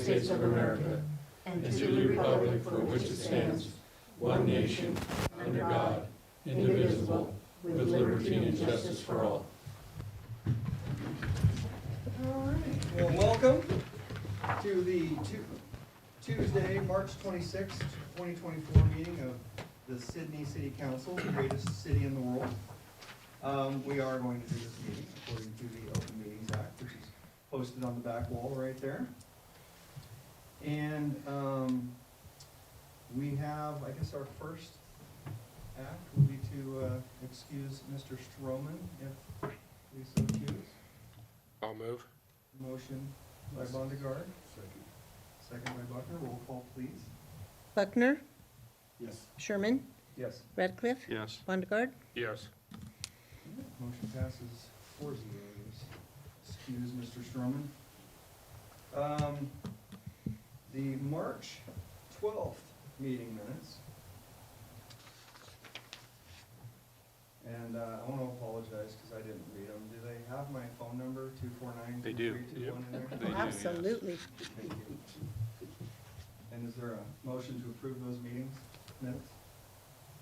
States of America and to the republic for which it stands, one nation, under God, indivisible, with liberty and justice for all. All right. Well, welcome to the Tuesday, March 26th, 2024 meeting of the Sydney City Council, the greatest city in the world. We are going to do this meeting according to the Open Meetings Act, which is posted on the back wall right there. And we have, I guess our first act would be to excuse Mr. Stroman, if we so choose. I'll move. Motion by Bondegard. Second by Buckner. Roll call, please. Buckner, Yes. Sherman, Yes. Radcliffe, Yes. Bondegard. Yes. Motion passes 4-0. Excuse Mr. Stroman. The March 12th meeting minutes. And I want to apologize because I didn't read them. Do they have my phone number, 249-2321 They do, in there? They do, yes. Absolutely. Thank you. And is there a motion to approve those meetings minutes?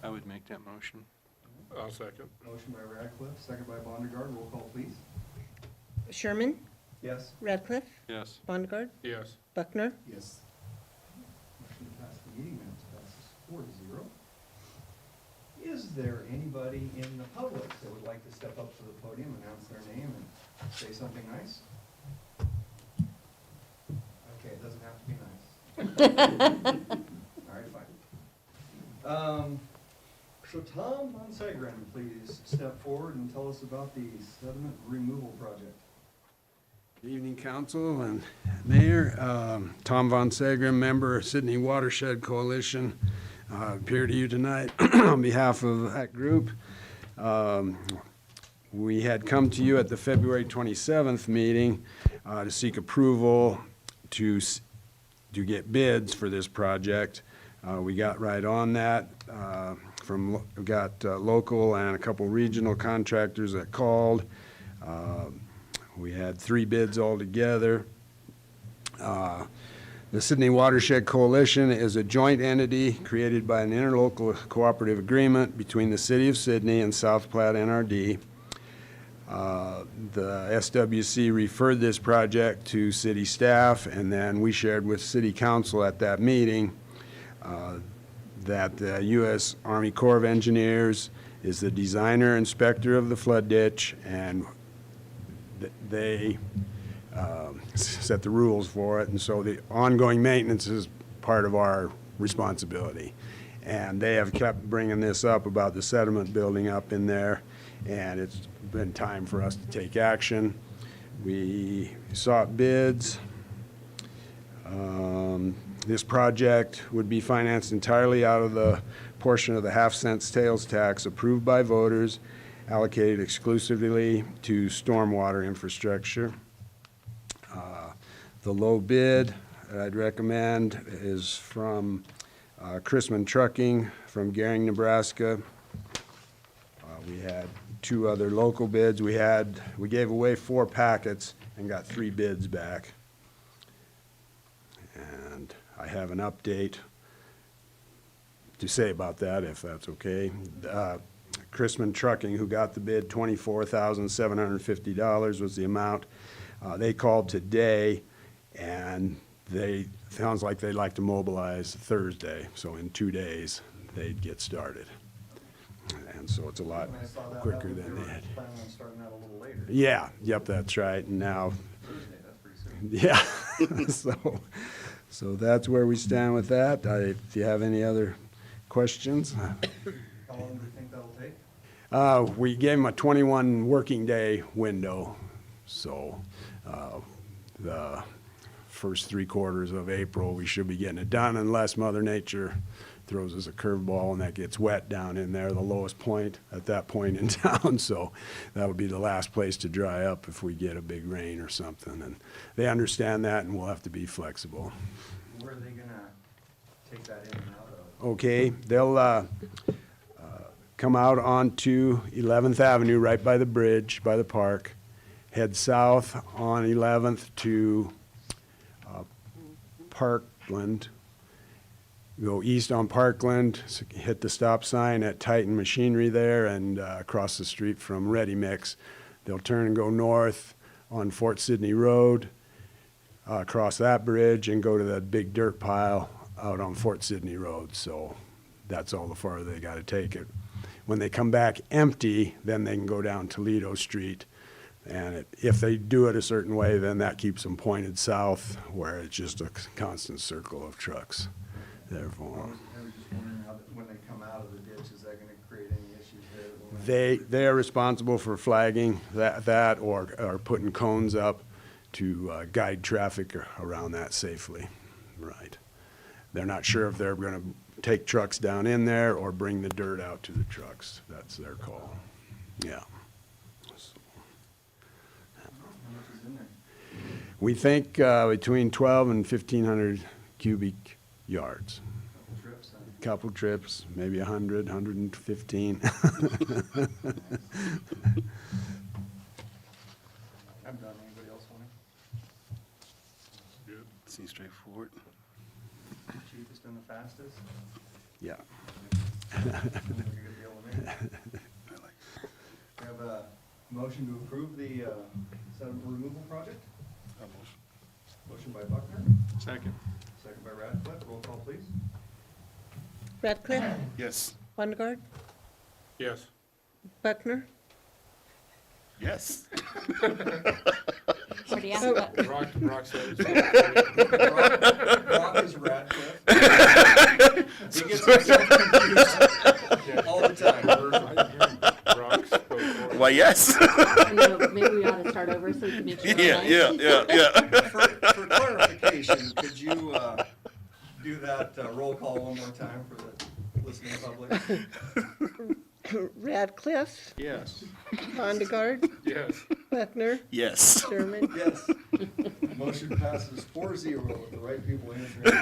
I would make that motion. I'll second. Motion by Radcliffe, second by Bondegard. Roll call, please. Sherman, Yes. Radcliffe, Yes. Bondegard, Yes. Buckner. Yes. Motion to pass the meeting minutes passes 4-0. Is there anybody in the public that would like to step up to the podium, announce their name, and say something nice? Okay, it doesn't have to be nice. All right, fine. So Tom Von Segren, please step forward and tell us about the sediment removal project. Good evening, Council and Mayor. Tom Von Segren, member of Sydney Watershed Coalition. Appear to you tonight on behalf of that group. We had come to you at the February 27th meeting to seek approval to get bids for this project. We got right on that. We got local and a couple regional contractors that called. We had 3 bids altogether. The Sydney Watershed Coalition is a joint entity created by an interlocal cooperative agreement between the City of Sydney and South Platte NRD. The SWC referred this project to city staff, and then we shared with City Council at that meeting that the U.S. Army Corps of Engineers is the designer inspector of the flood ditch, and they set the rules for it, and so the ongoing maintenance is part of our responsibility. And they have kept bringing this up about the sediment building up in there, and it's been time for us to take action. We sought bids. This project would be financed entirely out of the portion of the half-cent sales tax approved by voters, allocated exclusively to stormwater infrastructure. The low bid I'd recommend is from Chrisman Trucking from Gering, Nebraska. We had 2 other local bids. We gave away 4 packets and got 3 bids back. And I have an update to say about that, if that's okay. Chrisman Trucking, who got the bid, $24,750 was the amount. They called today, and sounds like they'd like to mobilize Thursday, so in 2 days, they'd get started. And so it's a lot When I saw that, quicker that than they they were had. planning on starting that a little later. Yeah, yep, that's right, and now, Thursday, that's pretty soon. yeah, so that's where we stand with that. If you have any other questions? How long do you think that'll take? We gave them a 21 working day window, so the first 3 quarters of April, we should be getting it done unless Mother Nature throws us a curveball and that gets wet down in there, the lowest point at that point in town. So that would be the last place to dry up if we get a big rain or something. And they understand that, and we'll have to be flexible. Where are they gonna take that in and out of? Okay, they'll come out onto 11th Avenue right by the bridge, by the park, head south on 11th to Parkland. Go east on Parkland, hit the stop sign at Titan Machinery there, and across the street from Ready Mix. They'll turn and go north on Fort Sidney Road, cross that bridge, and go to that big dirt pile out on Fort Sidney Road. So that's all the farther they got to take it. When they come back empty, then they can go down Toledo Street. And if they do it a certain way, then that keeps them pointed south, where it's just a constant circle of trucks. Therefore, I was just wondering how, when they come out of the ditch, is that gonna create any issues there? they are responsible for flagging that or putting cones up to guide traffic around that safely. Right. They're not sure if they're gonna take trucks down in there or bring the dirt out to the trucks. That's their call. Yeah. How much is in there? We think between 12 and 1,500 cubic yards. Couple trips, huh? Couple trips, maybe 100, 115. I'm done. Anybody else want Good. Seems straightforward. it? Cheapest and the fastest? Yeah. Sounds like a good deal with me. We have a motion to approve the sediment removal project. Motion by Buckner, Second. second by Radcliffe. Roll call, please. Radcliffe, Yes. Wondergaard, Yes. Buckner, Yes. Already asked that. Brock said Brock is Radcliffe. He gets himself confused all the time. Brock spoke for it. Why, yes. I know, maybe we ought to start over so we can make sure. we're Yeah, right. yeah. For clarification, could you do that roll call one more time for the listening public? Radcliffe, Yes. Wondergaard, Yes. Buckner, Yes. Sherman. Yes. Motion passes 4-0 with the right people answering.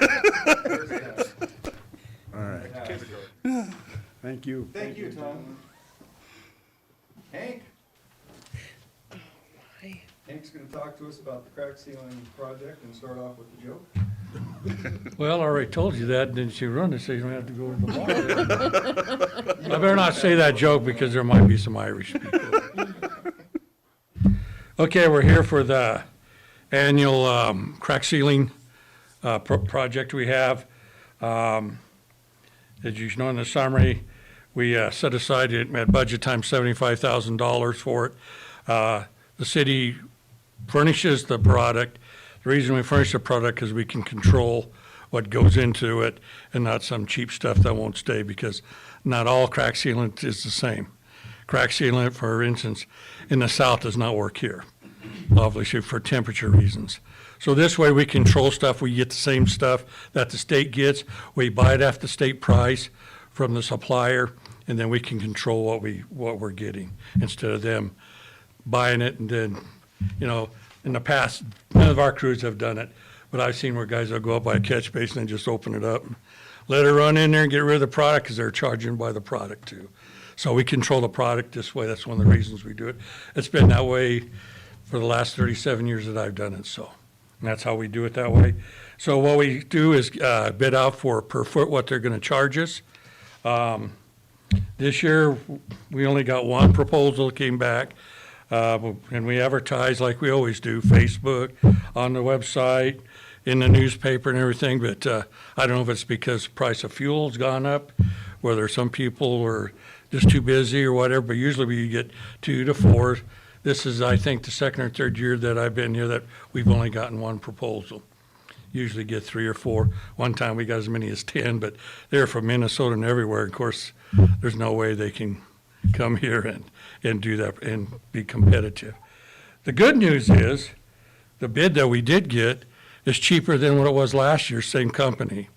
All right. Kindergarten. Thank you. Thank you, Tom. Hank? Hi. Hank's gonna talk to us about the crack sealing project and start off with the joke. Well, I already told you that, didn't you run it, so you don't have to go to the bar. I better not say that joke because there might be some Irish people. Okay, we're here for the annual crack sealing project we have. As you know in the summary, we set aside at budget time $75,000 for it. The city furnishes the product. The reason we furnish the product is we can control what goes into it and not some cheap stuff that won't stay, because not all crack sealant is the same. Crack sealant, for instance, in the south does not work here, obviously for temperature reasons. So this way we control stuff. We get the same stuff that the state gets. We buy it at the state price from the supplier, and then we can control what we're getting instead of them buying it. And then, you know, in the past, none of our crews have done it, but I've seen where guys will go up by a catch basin and just open it up, let it run in there and get rid of the product, because they're charging by the product too. So we control the product this way. That's one of the reasons we do it. It's been that way for the last 37 years that I've done it, so. And that's how we do it that way. So what we do is bid out for per foot what they're gonna charge us. This year, we only got one proposal that came back. And we advertise like we always do, Facebook, on the website, in the newspaper and everything, but I don't know if it's because the price of fuel's gone up, whether some people are just too busy or whatever, but usually we get 2 to 4. This is, I think, the second or third year that I've been here that we've only gotten one proposal. Usually get 3 or 4. One time we got as many as 10, but they're from Minnesota and everywhere. Of course, there's no way they can come here and do that and be competitive. The good news is the bid that we did get is cheaper than what it was last year, same company,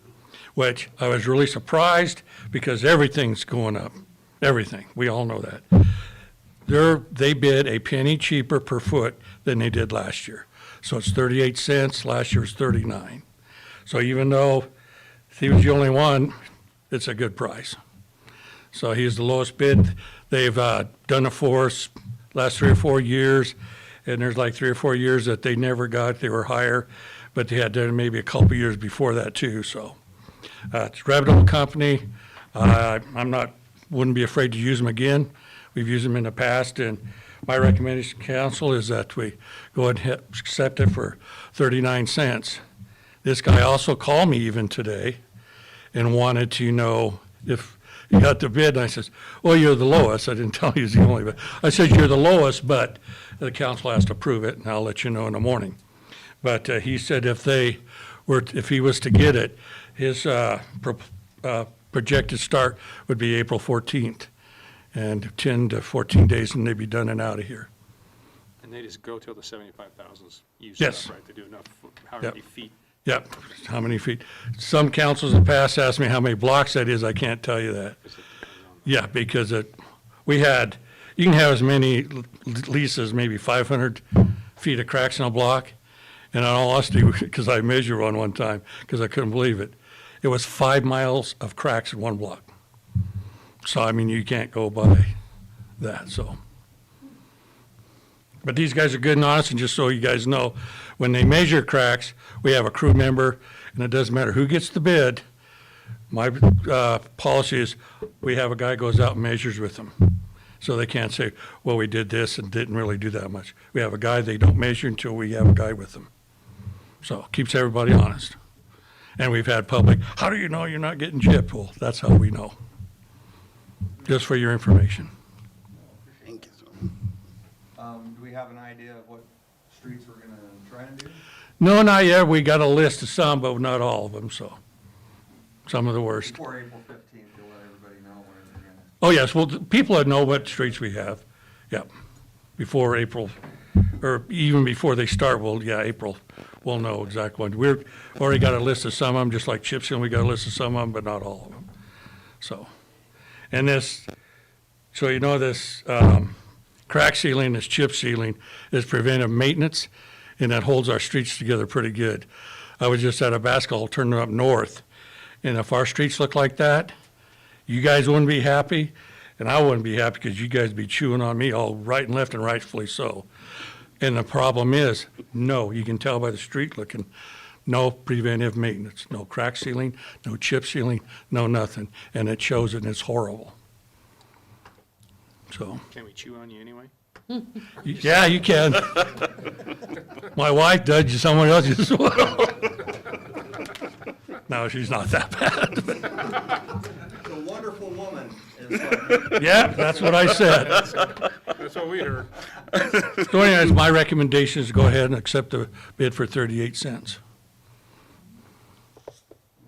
which I was really surprised because everything's going up. Everything. We all know that. They bid a penny cheaper per foot than they did last year. So it's 38 cents. Last year was 39. So even though he was the only one, it's a good price. So he's the lowest bid. They've done it for us last 3 or 4 years, and there's like 3 or 4 years that they never got. They were higher, but they had done it maybe a couple years before that too, so. It's a reputable company. Wouldn't be afraid to use them again. We've used them in the past, and my recommendation to council is that we go ahead and accept it for 39 cents. This guy also called me even today and wanted to know if he got the bid, and I says, well, you're the lowest. I didn't tell you he's the only, but I said, you're the lowest, but the council has to approve it, and I'll let you know in the morning. But he said if he was to get it, his projected start would be April 14th, and 10 to 14 days, and they'd be done and out of here. And they just go till the 75,000's used Yes. up, right? They do enough, how Yep. many feet? Yep, how many feet? Some councils in the past asked me how many blocks that is. I can't tell you that. Because it depends on- Yeah, because you can have as many leases, maybe 500 feet of cracks in a block. And in all honesty, because I measured one time, because I couldn't believe it, it was 5 miles of cracks in one block. So, I mean, you can't go by that, so. But these guys are good and honest, and just so you guys know, when they measure cracks, we have a crew member, and it doesn't matter who gets the bid. My policy is, we have a guy goes out and measures with them. So they can't say, well, we did this and didn't really do that much. We have a guy, they don't measure until we have a guy with them. So keeps everybody honest. And we've had public, how do you know you're not getting gypped? Well, that's how we know. Just for your information. Thank you. Do we have an idea of what streets we're gonna try and do? No, not yet. We got a list of some, but not all of them, so. Some of the worst. Before April 15th, you'll let everybody know when they're gonna. Oh, yes, well, people that know what streets we have, yep. Before April, or even before they start, April, we'll know exactly when. We've already got a list of some of them, just like chip seal, we got a list of some of them, but not all of them. So, and this, so you know this, crack sealing, this chip sealing is preventive maintenance, and that holds our streets together pretty good. I was just at a basketball tournament up north, and if our streets look like that, you guys wouldn't be happy, and I wouldn't be happy because you guys be chewing on me all right and left, and rightfully so. And the problem is, no, you can tell by the street looking, no preventive maintenance, no crack sealing, no chip sealing, no nothing, and it shows it, and it's horrible. So, Can we chew on you anyway? yeah, you can. My wife does, someone else as well. No, she's not that bad. The wonderful woman is what. Yeah, that's what I said. That's what we heard. So anyways, my recommendation is to go ahead and accept the bid for 38 cents.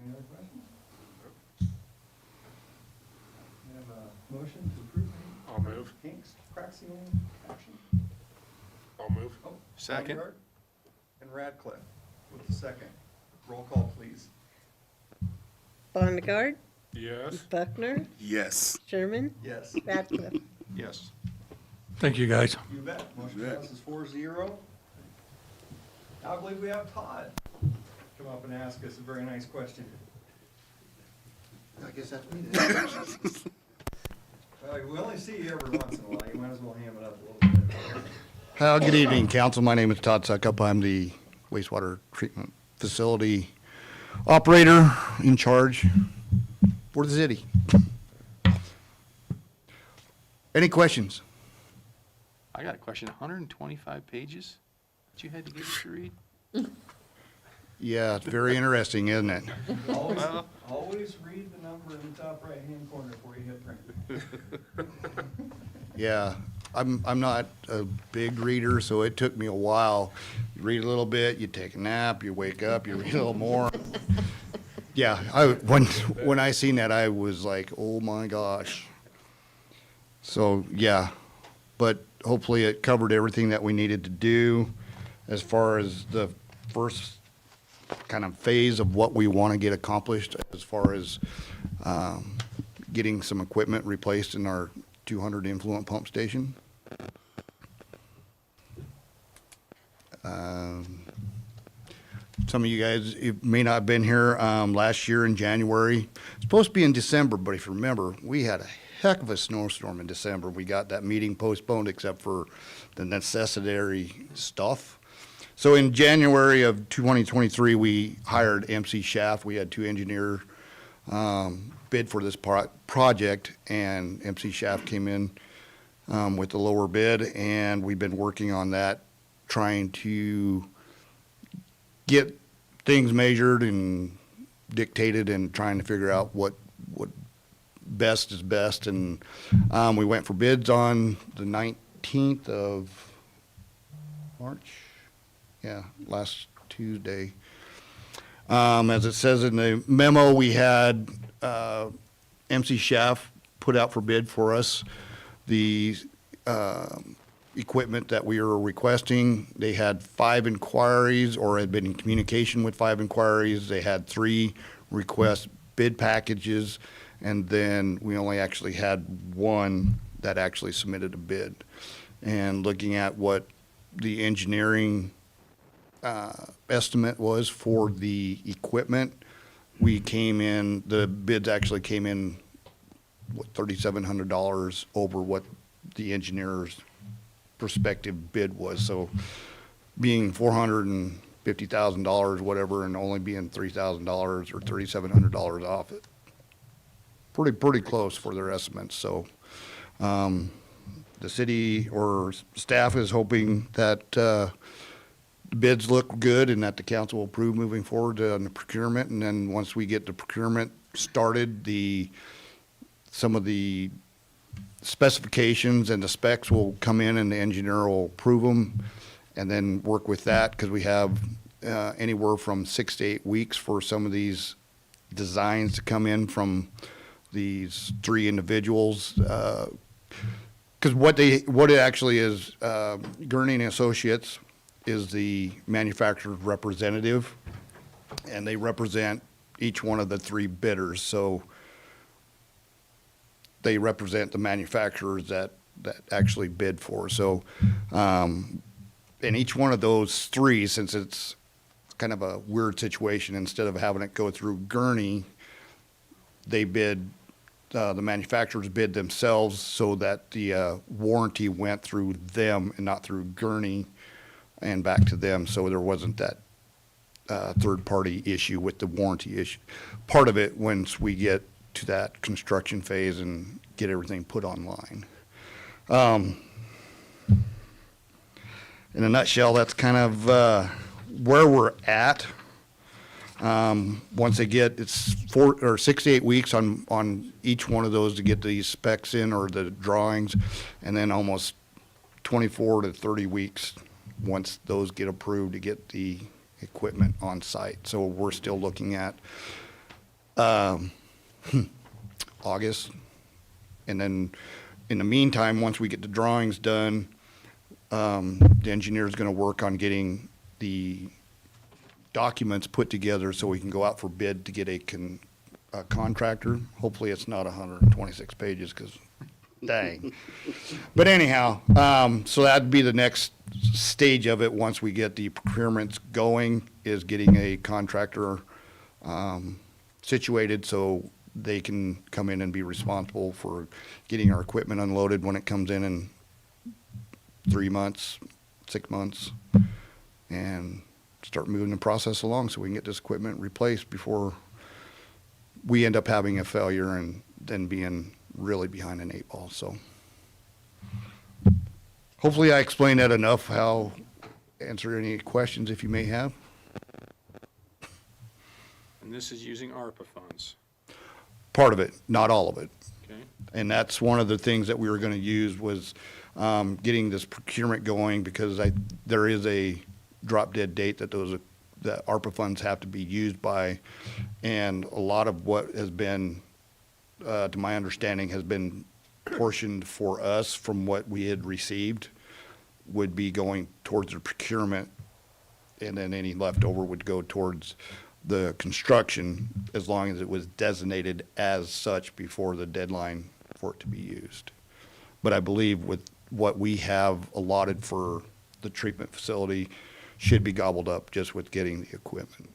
Any other questions? We have a motion to approve I'll move. Hank's crack sealing action. I'll move. Oh, Second. Bondiart and Radcliffe with the second. Roll call, please. Bondigard, Yes. Buckner, Yes. Sherman, Yes. Ratcliffe. Yes. Thank you, guys. You bet. Motion bet. passes 4-0. Now I believe we have Todd come up and ask us a very nice question. I guess that's me then. Well, we only see you every once in a while. You might as well ham it up a little bit. Good evening, council. My name is Todd Suckup. I'm the wastewater treatment facility operator in charge for the city. Any questions? I got a question. 125 pages that you had to get us to read? Yeah, it's very interesting, isn't it? Always read the number in the top right-hand corner before you hit print. Yeah, I'm not a big reader, so it took me a while. You read a little bit, you take a nap, you wake up, you read a little more. Yeah, when I seen that, I was like, oh my gosh. So, yeah, but hopefully it covered everything that we needed to do as far as the first kind of phase of what we want to get accomplished as far as getting some equipment replaced in our 200 influent pump station. Some of you guys may not have been here last year in January. It's supposed to be in December, but if you remember, we had a heck of a snowstorm in December. We got that meeting postponed except for the necessary stuff. So in January of 2023, we hired MC Schaff. We had two engineers bid for this project, and MC Schaff came in with the lower bid, and we've been working on that, trying to get things measured and dictated and trying to figure out what best is best. And we went for bids on the 19th of March. Yeah, last Tuesday. As it says in the memo, we had MC Schaff put out for bid for us the equipment that we were requesting. They had 5 inquiries, or had been in communication with 5 inquiries. They had 3 request bid packages, and then we only actually had 1 that actually submitted a bid. And looking at what the engineering estimate was for the equipment, we came in, the bids actually came in, what, $3,700 over what the engineer's prospective bid was. So being $450,000, whatever, and only being $3,000 or $3,700 off it. Pretty close for their estimates. So the city or staff is hoping that the bids look good and that the council will approve moving forward on the procurement. And then once we get the procurement started, some of the specifications and the specs will come in and the engineer will approve them, and then work with that, because we have anywhere from 6 to 8 weeks for some of these designs to come in from these 3 individuals. Because what it actually is, Gurney and Associates is the manufacturer's representative, and they represent each one of the 3 bidders. So they represent the manufacturers that actually bid for. So, and each one of those 3, since it's kind of a weird situation, instead of having it go through Gurney, they bid, the manufacturers bid themselves, so that the warranty went through them and not through Gurney and back to them. So there wasn't that third-party issue with the warranty issue. Part of it, once we get to that construction phase and get everything put online. In a nutshell, that's kind of where we're at. Once they get, it's 4 or 6 to 8 weeks on each one of those to get these specs in, or the drawings, and then almost 24 to 30 weeks once those get approved to get the equipment on site. So we're still looking at August. And then in the meantime, once we get the drawings done, the engineer is going to work on getting the documents put together so we can go out for bid to get a contractor. Hopefully it's not 126 pages, because dang. But anyhow, so that'd be the next stage of it once we get the procurements going, is getting a contractor situated so they can come in and be responsible for getting our equipment unloaded when it comes in 3 months, 6 months, and start moving the process along so we can get this equipment replaced before we end up having a failure and then being really behind an 8 ball. So hopefully I explained that enough. How answer any questions if you may have. And this is using ARPA funds, Part of it, not all of it. okay? And that's one of the things that we were going to use was getting this procurement going, because there is a drop dead date that that ARPA funds have to be used by. And a lot of what has been, to my understanding, has been portioned for us from what we had received would be going towards the procurement, and then any leftover would go towards the construction, as long as it was designated as such before the deadline for it to be used. But I believe with what we have allotted for the treatment facility should be gobbled up just with getting the equipment.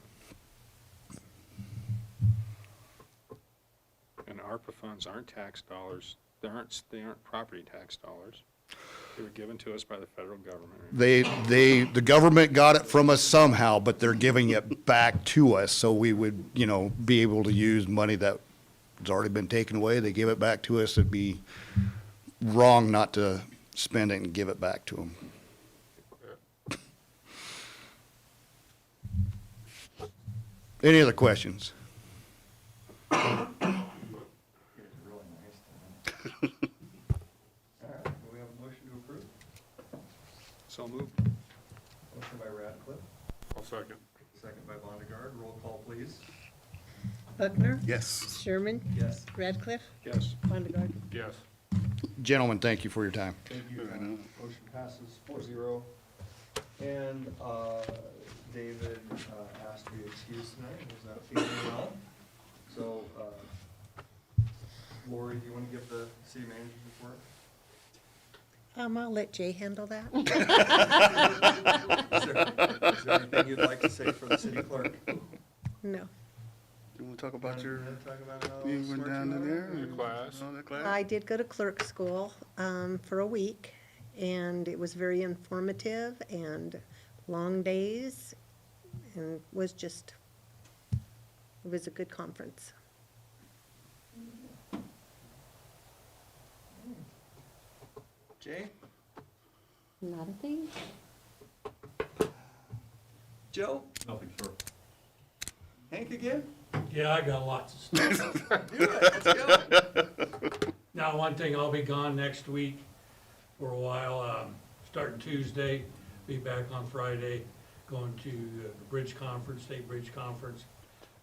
And ARPA funds aren't tax dollars, they aren't property tax dollars. They were given to us by the federal government. right? The government got it from us somehow, but they're giving it back to us, so we would, you know, be able to use money that has already been taken away. They give it back to us. It'd be wrong not to spend it and give it back to them. Any other questions? Really nice. All right, do we have a motion to approve? So moved. Motion by Radcliffe, I'll second. second by Vondergaard. Roll call, please. Buckner, Yes. Sherman, Yes. Radcliffe, Yes. Vondergaard. Yes. Gentlemen, thank you for your time. Thank you. Motion passes 4-0. And David asked to be excused tonight, and was not feeling well. So, Lori, do you want to give the city manager's report? I'll let Jay handle that. Is there anything you'd like to say for the city clerk? No. You want to talk about your, Talk about how you went smart down you to are? there? Your class. Oh, that class? I did go to clerk school for a week, and it was very informative and long days, and was just, it was a good conference. Jay? Not a thing. Joe? Nothing, sir. Hank again? Yeah, I got lots of stuff. Do it, let's go. Now, one thing, I'll be gone next week for a while, starting Tuesday, be back on Friday, going to the bridge conference, state bridge conference,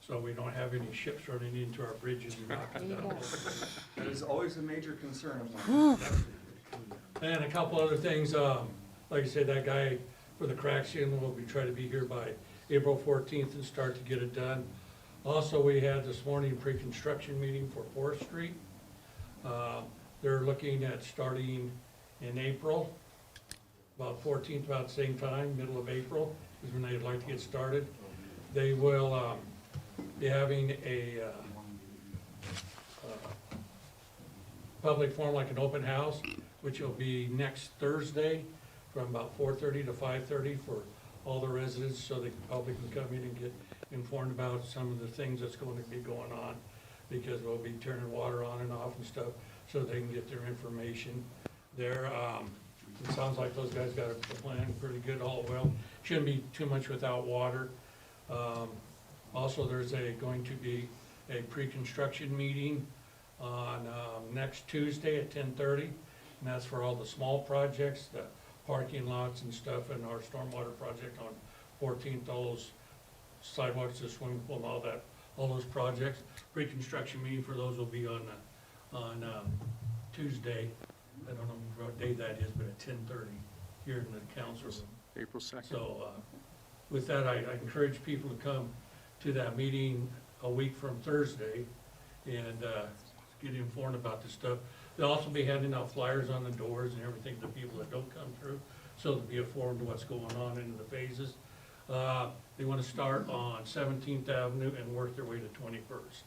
so we don't have any ships running into our bridges and knocking There you down. go. That is always a major concern. And a couple other things, like I said, that guy for the crack ceiling will be, try to be here by April 14th and start to get it done. Also, we had this morning pre-construction meeting for Fourth Street. They're looking at starting in April, about 14th, about the same time, middle of April is when they'd like to get started. They will be having a public forum, like an open house, which will be next Thursday from about 4:30 to 5:30 for all the residents, so the public can come in and get informed about some of the things that's going to be going on, because we'll be turning water on and off and stuff, so they can get their information there. It sounds like those guys got a plan pretty good, all well. Shouldn't be too much without water. Also, there's going to be a pre-construction meeting on next Tuesday at 10:30, and that's for all the small projects, the parking lots and stuff, and our stormwater project on 14th, all those sidewalks, the swimming pool and all that, all those projects. Pre-construction meeting for those will be on Tuesday. I don't know what day that is, but at 10:30 here in the council room. April 2nd. So, with that, I encourage people to come to that meeting a week from Thursday and get informed about this stuff. They'll also be handing out flyers on the doors and everything to people that don't come through, so they'll be informed of what's going on in the phases. They want to start on 17th Avenue and work their way to 21st.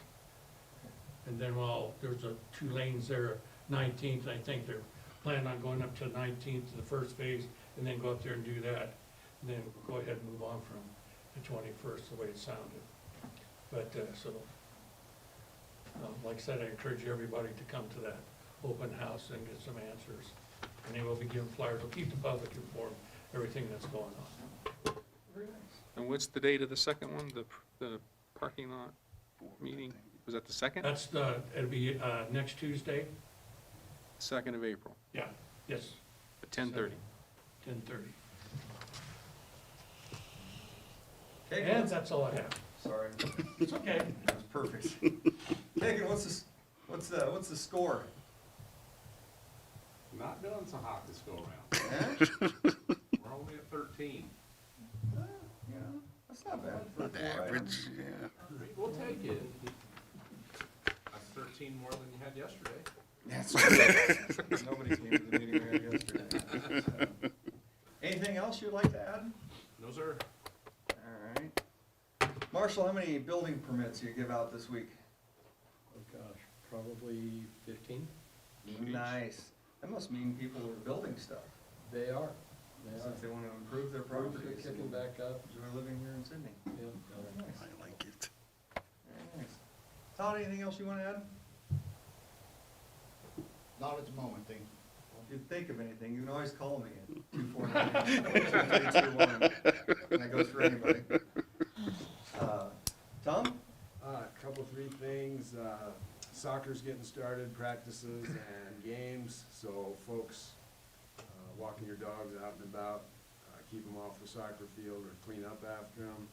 And then, there's 2 lanes there, 19th, I think they're planning on going up to 19th, to the first phase, and then go up there and do that. And then go ahead and move on from the 21st, the way it sounded. But, like I said, I encourage everybody to come to that open house and get some answers. And they will be giving flyers, they'll keep the public informed, everything that's going on. Very nice. And what's the date of the second one, the parking lot meeting? Was that the 2nd? That's it'll be next Tuesday, 2nd of April, yeah, yes, at 10:30. 10:30. Kagan, And that's all I have. sorry, It's okay. that was perfect. Kagan, what's the score? Not doing so hot this go around. Eh? We're only at 13. Yeah, that's not bad. for a The 4 item. average, yeah. We'll take it. That's 13 more than you had yesterday. Nobody came to the meeting we had yesterday. Anything else you'd like to add? No, sir. All right. Marshall, how many building permits you give out this week? Oh, gosh, probably 15? Nice. That must mean people are building stuff, They are. since they wanna improve their properties. Kicking back up. Enjoy living here in Sydney. Very nice. I like it. Very nice. Todd, anything else you wanna add? Not at the moment, thank you. If you think of anything, you can always call me at 249-2321, and that goes for anybody. Tom? Couple, three things. Soccer's getting started, practices and games, so folks, walking your dogs out and about, keep them off the soccer field or clean up after them.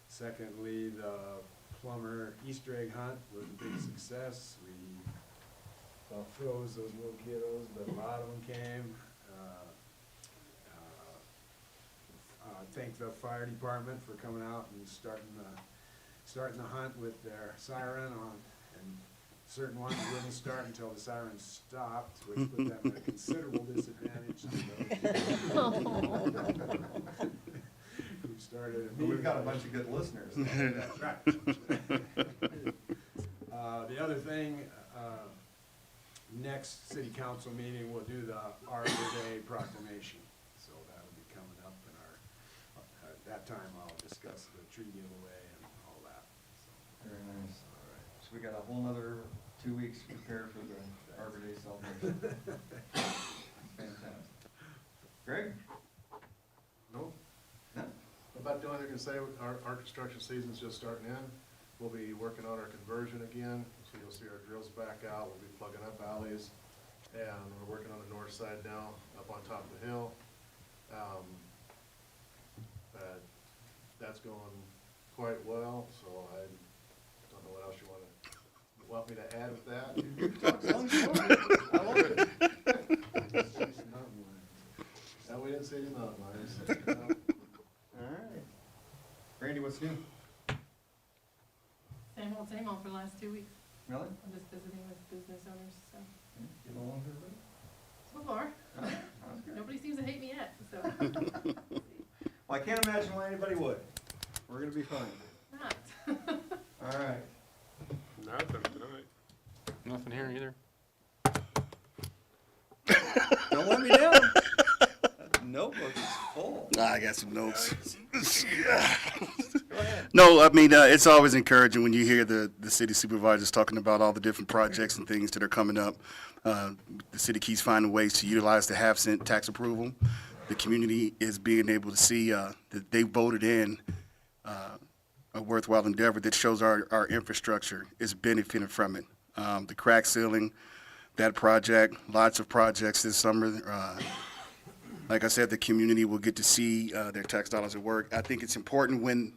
Secondly, the plumber Easter egg hunt was a big success. We froze those little kiddos, but a lot of them came. Thank the fire department for coming out and starting the hunt with their siren on, and certain ones wouldn't start until the siren stopped, which put them at a considerable disadvantage. We've started. You've got a bunch of good listeners. That's right. The other thing, next city council meeting, we'll do the Arbor Day proclamation. So that'll be coming up in at that time I'll discuss the tree giveaway and all that. So, Very nice. all right. So we got a whole nother 2 weeks to prepare for the Arbor Day celebration. Fantastic. Greg? No. No? About the only thing I can say, our construction season's just starting in. We'll be working on our conversion again, so you'll see our drills back out. We'll be plugging up alleys, and we're working on the north side now, up on top of the hill. That's going quite well, so I don't know what else you want me to add with that. I love it. No, we didn't say any mountain lions. All right. Randy, what's new? Same old for the last 2 weeks. Really? I'm just visiting with business owners, so, Getting along with everybody? so far. Oh, that's good. Nobody seems to hate me yet, so. Well, I can't imagine why anybody would. We're gonna be fine. Not. All right. Nothing tonight. Nothing here either. Don't let me down. That notebook is full. I got some notes. Go ahead. No, I mean, it's always encouraging when you hear the city supervisors talking about all the different projects and things that are coming up. The city keeps finding ways to utilize the half-cent tax approval. The community is being able to see that they voted in a worthwhile endeavor that shows our infrastructure is benefiting from it. The crack ceiling, that project, lots of projects this summer. Like I said, the community will get to see their tax dollars at work. I think it's important when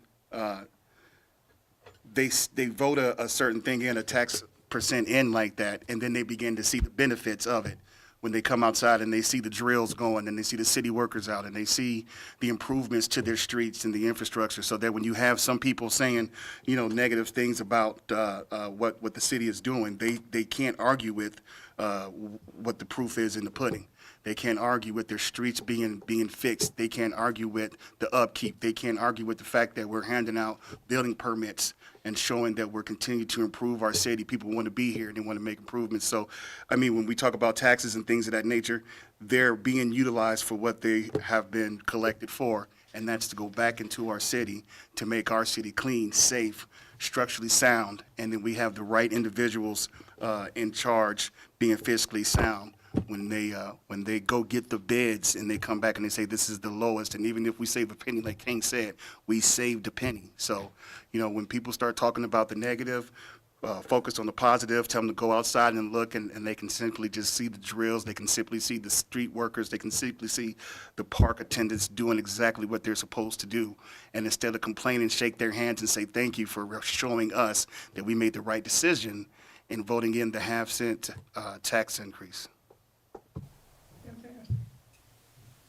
they vote a certain thing in, a tax percent in like that, and then they begin to see the benefits of it. When they come outside and they see the drills going and they see the city workers out and they see the improvements to their streets and the infrastructure, so that when you have some people saying, negative things about what the city is doing, they can't argue with what the proof is in the pudding. They can't argue with their streets being fixed. They can't argue with the upkeep. They can't argue with the fact that we're handing out building permits and showing that we're continuing to improve our city. People want to be here and they want to make improvements. So, I mean, when we talk about taxes and things of that nature, they're being utilized for what they have been collected for, and that's to go back into our city to make our city clean, safe, structurally sound, and then we have the right individuals in charge being fiscally sound. When they go get the bids and they come back and they say this is the lowest, and even if we save a penny, like King said, we saved a penny. So, when people start talking about the negative, focus on the positive, tell them to go outside and look, and they can simply just see the drills, they can simply see the street workers, they can simply see the park attendants doing exactly what they're supposed to do. And instead of complaining, shake their hands and say thank you for showing us that we made the right decision in voting in the half-cent tax increase. Fantastic.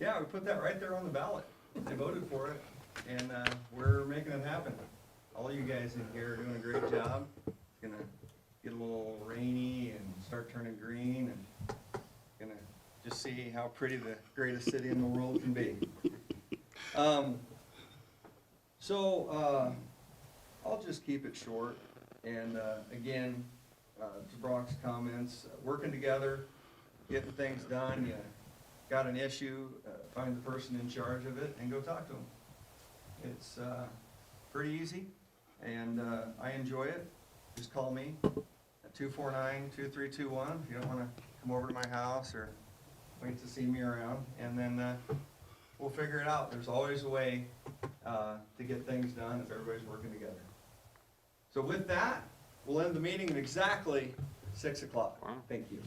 Yeah, we put that right there on the ballot. They voted for it, and we're making it happen. All you guys in here are doing a great job. It's gonna get a little rainy and start turning green, and gonna just see how pretty the greatest city in the world can be. I'll just keep it short, and again, to Brock's comments, working together, getting things done. You got an issue, find the person in charge of it and go talk to them. It's pretty easy, and I enjoy it. Just call me at 249-2321 if you don't want to come over to my house or wait to see me around, and then we'll figure it out. There's always a way to get things done if everybody's working together. So with that, we'll end the meeting at exactly 6 o'clock. Wow. Thank you.